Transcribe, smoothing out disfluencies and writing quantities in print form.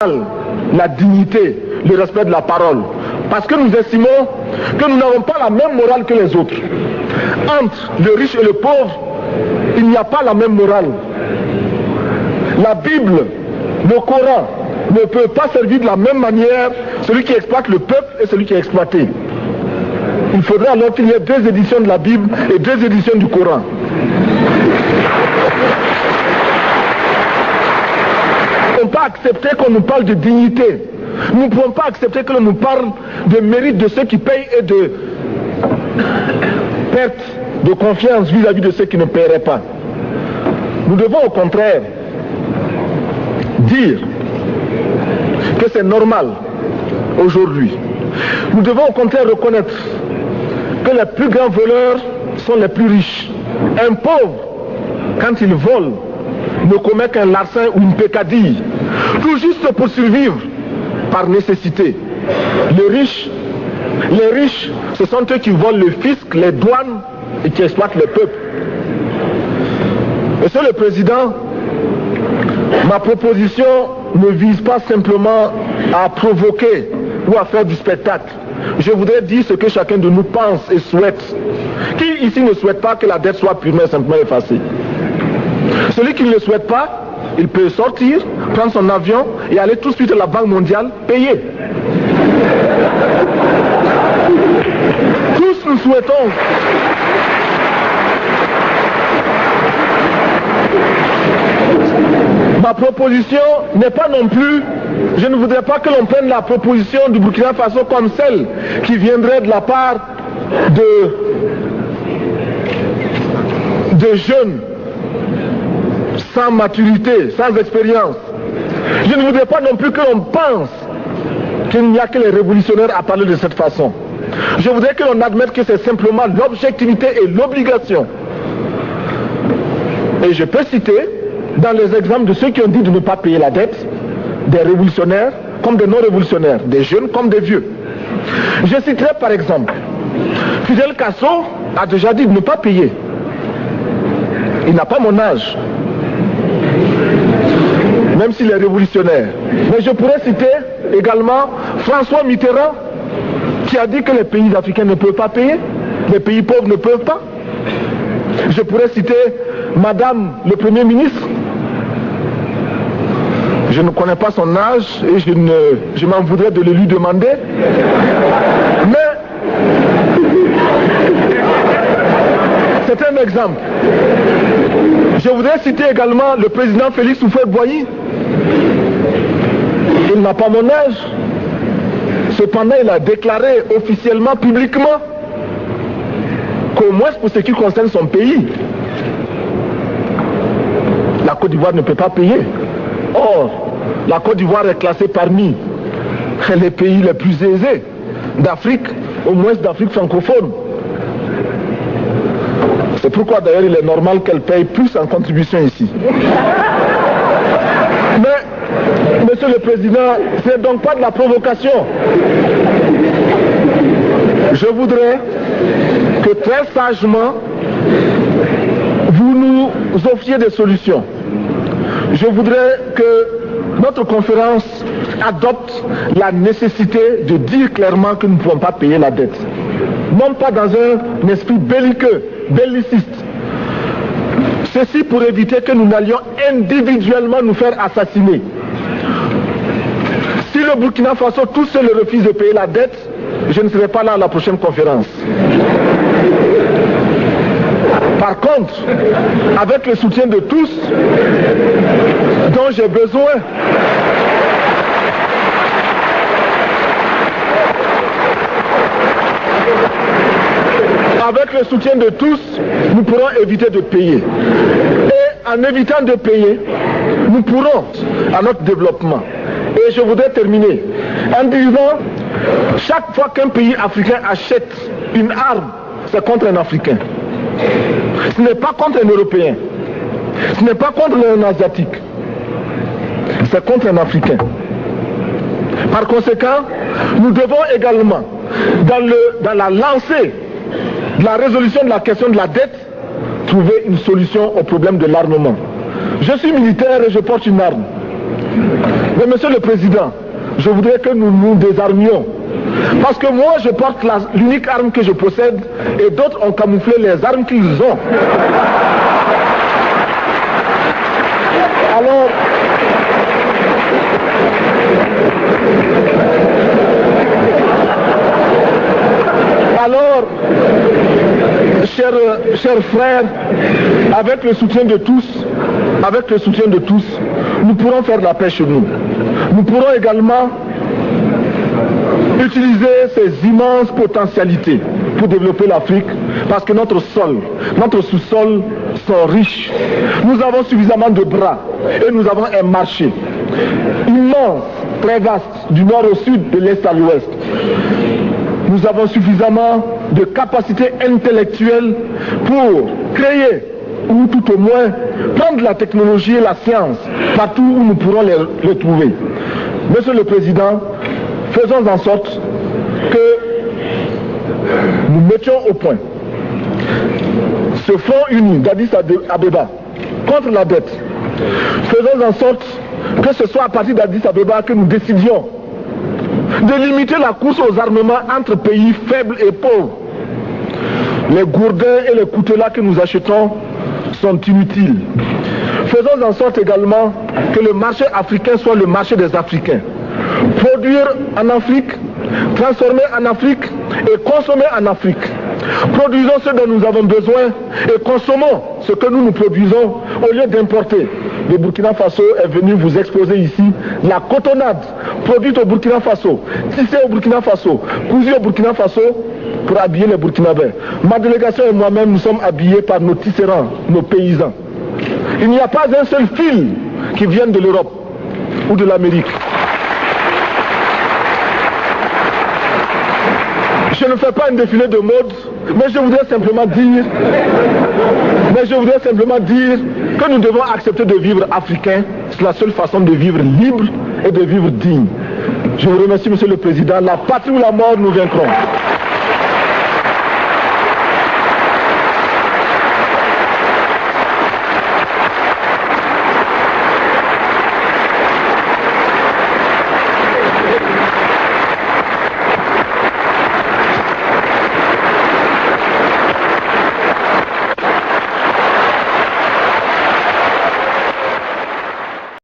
la dignité, le respect de la parole. Parce que nous estimons que nous n'avons pas la même morale que les autres. Entre le riche et le pauvre, il n'y a pas la même morale. La Bible, le Coran, ne peut pas servir de la même manière celui qui exploite le peuple et celui qui est exploité. Il faudrait alors qu'il y ait 2 éditions de la Bible et 2 éditions du Coran. Nous ne pouvons pas accepter qu'on nous parle de dignité. Nous ne pouvons pas accepter que l'on nous parle de mérite de ceux qui payent et de perte de confiance vis-à-vis de ceux qui ne paieraient pas. Nous devons au contraire dire que c'est normal aujourd'hui. Nous devons au contraire reconnaître que les plus grands voleurs sont les plus riches. Un pauvre, quand il vole, ne commet qu'un larcin ou une peccadille, tout juste pour survivre par nécessité. Les riches, ce sont eux qui volent le fisc, les douanes et qui exploitent le peuple. Monsieur le Président, ma proposition ne vise pas simplement à provoquer ou à faire du spectacle. Je voudrais dire ce que chacun de nous pense et souhaite. Qui ici ne souhaite pas que la dette soit purement et simplement effacée? Celui qui ne le souhaite pas, il peut sortir, prendre son avion et aller tout de suite à la Banque mondiale payer. Tous nous souhaitons ma proposition n'est pas non plus, je ne voudrais pas que l'on prenne la proposition du Burkina Faso comme celle qui viendrait de la part de jeunes sans maturité, sans expérience. Je ne voudrais pas non plus que l'on pense qu'il n'y a que les révolutionnaires à parler de cette façon. Je voudrais que l'on admette que c'est simplement l'objectivité et l'obligation. Et je peux citer dans les exemples de ceux qui ont dit de ne pas payer la dette, des révolutionnaires comme des non-révolutionnaires, des jeunes comme des vieux. Je citerai par exemple, Fidel Castro a déjà dit de ne pas payer. Il n'a pas mon âge, même s'il est révolutionnaire. Mais je pourrais citer également François Mitterrand, qui a dit que les pays africains ne peuvent pas payer, les pays pauvres ne peuvent pas. Je pourrais citer Madame le Premier ministre. Je ne connais pas son âge et je m'en voudrais de le lui demander. Mais c'est un exemple. Je voudrais citer également le président Félix Houphouët-Boigny. Il n'a pas mon âge. Cependant, il a déclaré officiellement, publiquement, qu'au moins pour ce qui concerne son pays, la Côte d'Ivoire ne peut pas payer. Or, la Côte d'Ivoire est classée parmi les pays les plus aisés d'Afrique, au moins d'Afrique francophone. C'est pourquoi d'ailleurs il est normal qu'elle paye plus en contribution ici. Mais, Monsieur le Président, ce n'est donc pas de la provocation. Je voudrais que très sagement, vous nous offriez des solutions. Je voudrais que notre conférence adopte la nécessité de dire clairement que nous ne pouvons pas payer la dette. Non pas dans un esprit belliqueux, belliciste. Ceci pour éviter que nous n'allions individuellement nous faire assassiner. Si le Burkina Faso tout seul refuse de payer la dette, je ne serai pas là à la prochaine conférence. Par contre, avec le soutien de tous, dont j'ai besoin, avec le soutien de tous, nous pourrons éviter de payer. Et en évitant de payer, nous pourrons à notre développement. Et je voudrais terminer en disant, chaque fois qu'un pays africain achète une arme, c'est contre un Africain. Ce n'est pas contre un Européen. Ce n'est pas contre un Asiatique. C'est contre un Africain. Par conséquent, nous devons également, dans la lancée de la résolution de la question de la dette, trouver une solution au problème de l'armement. Je suis militaire et je porte une arme. Mais Monsieur le Président, je voudrais que nous nous désarmions. Parce que moi, je porte l'unique arme que je possède et d'autres ont camouflé les armes qu'ils ont. Alors, chers frères, avec le soutien de tous, nous pourrons faire la paix chez nous. Nous pourrons également utiliser ces immenses potentialités pour développer l'Afrique, parce que notre sous-sol sont riches. Nous avons suffisamment de bras et nous avons un marché immense, très vaste, du nord au sud, de l'est à l'ouest. Nous avons suffisamment de capacités intellectuelles pour créer, ou tout au moins prendre la technologie et la science partout où nous pourrons les trouver. Monsieur le Président, faisons en sorte que nous mettions au point ce front uni d'Addis Abeba contre la dette. Faisons en sorte que ce soit à partir d'Addis Abeba que nous décidions de limiter la course aux armements entre pays faibles et pauvres. Les gourdins et les coutelas que nous achetons sont inutiles. Faisons en sorte également que le marché africain soit le marché des Africains. Produire en Afrique, transformer en Afrique et consommer en Afrique. Produisons ce dont nous avons besoin et consommons ce que nous produisons au lieu d'importer. Le Burkina Faso est venu vous exposer ici la cotonnade produite au Burkina Faso, tissée au Burkina Faso, cousue au Burkina Faso pour habiller les Burkinabés. Ma délégation et moi-même, nous sommes habillés par nos tisserands, nos paysans. Il n'y a pas un seul fil qui vienne de l'Europe ou de l'Amérique. Je ne fais pas un défilé de mode, mais je voudrais simplement dire que nous devons accepter de vivre africain. C'est la seule façon de vivre libre et de vivre digne. Je vous remercie, Monsieur le Président. La patrie ou la mort, nous vaincrons.